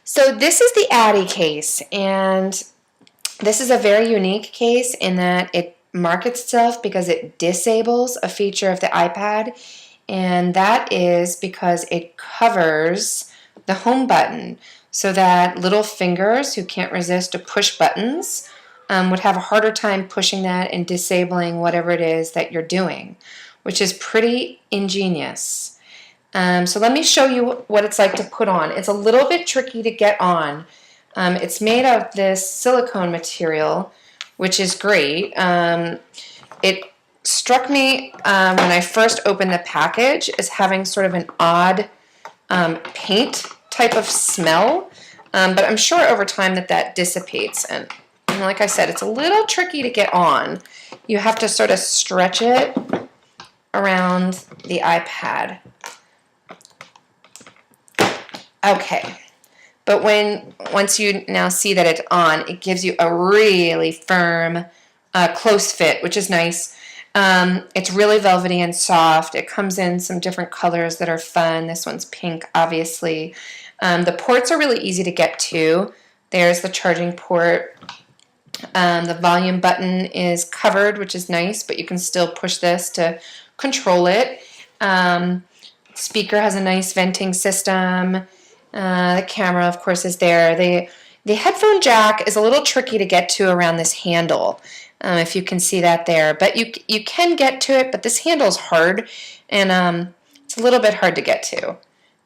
So this is the Addycase, and this is a very unique case in that it markets itself because it disables a feature of the iPad, and that is because it covers the home button so that little fingers who can't resist to push buttons would have a harder time pushing that and disabling whatever it is that you're doing, which is pretty ingenious. So let me show you what it's like to put on. It's a little bit tricky to get on. It's made of this silicone material, which is great. It struck me when I first opened the package as having sort of an odd paint type of smell, but I'm sure over time that dissipates. And like I said, it's a little tricky to get on. You have to sort of stretch it around the iPad. Okay, but once you now see that it's on, it gives you a really firm, close fit, which is nice. It's really velvety and soft. It comes in some different colors that are fun. This one's pink, obviously. The ports are really easy to get to. There's the charging port. The volume button is covered, which is nice, but you can still push this to control it. Speaker has a nice venting system. The camera, of course, is there. The headphone jack is a little tricky to get to around this handle, if you can see that there. But you can get to it, but this handle is hard, and it's a little bit hard to get to.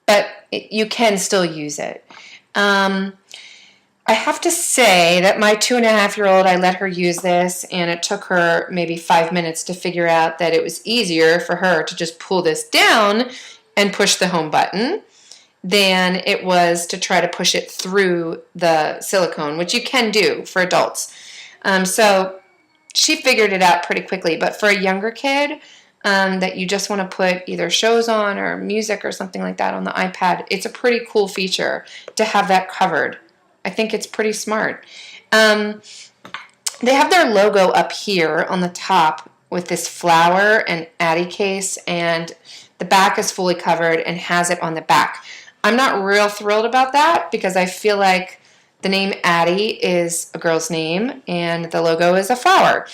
But you can still use it. I have to say that my 2.5-year-old, I let her use this, and it took her maybe 5 minutes to figure out that it was easier for her to just pull this down and push the home button than it was to try to push it through the silicone, which you can do for adults. So she figured it out pretty quickly, but for a younger kid that you just want to put either shows on or music or something like that on the iPad, it's a pretty cool feature to have that covered. I think it's pretty smart. They have their logo up here on the top with this flower and Addycase, and the back is fully covered and has it on the back. I'm not real thrilled about that because I feel like the name Addie is a girl's name and the logo is a flower.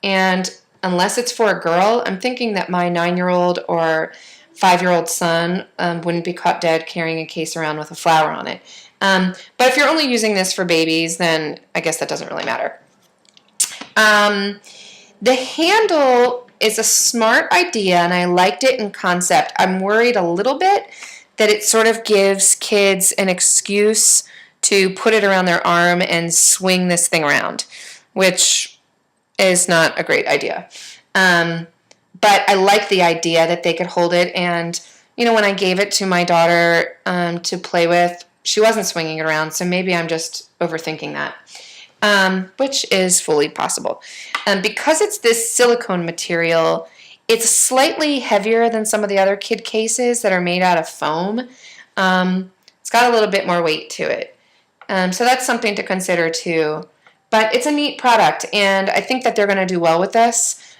And unless it's for a girl, I'm thinking that my 9-year-old or 5-year-old son wouldn't be caught dead carrying a case around with a flower on it. But if you're only using this for babies, then I guess that doesn't really matter. The handle is a smart idea, and I liked it in concept. I'm worried a little bit that it sort of gives kids an excuse to put it around their arm and swing this thing around, which is not a great idea. But I like the idea that they could hold it, and when I gave it to my daughter to play with, she wasn't swinging it around, so maybe I'm just overthinking that, which is fully possible. Because it's this silicone material, it's slightly heavier than some of the other kid cases that are made out of foam. It's got a little bit more weight to it. So that's something to consider too. But it's a neat product, and I think that they're going to do well with this.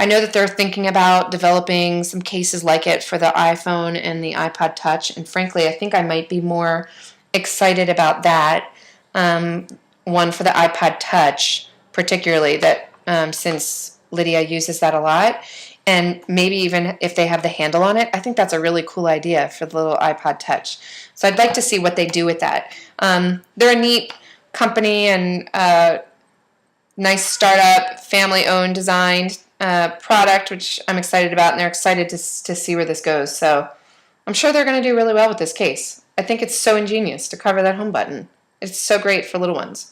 I know that they're thinking about developing some cases like it for the iPhone and the iPod Touch, and frankly, I think I might be more excited about that one for the iPod Touch, particularly that since Lydia uses that a lot, and maybe even if they have the handle on it, I think that's a really cool idea for the little iPod Touch. So I'd like to see what they do with that. They're a neat company and nice startup, family-owned, designed product, which I'm excited about, and they're excited to see where this goes. So I'm sure they're going to do really well with this case. I think it's so ingenious to cover that home button. It's so great for little ones.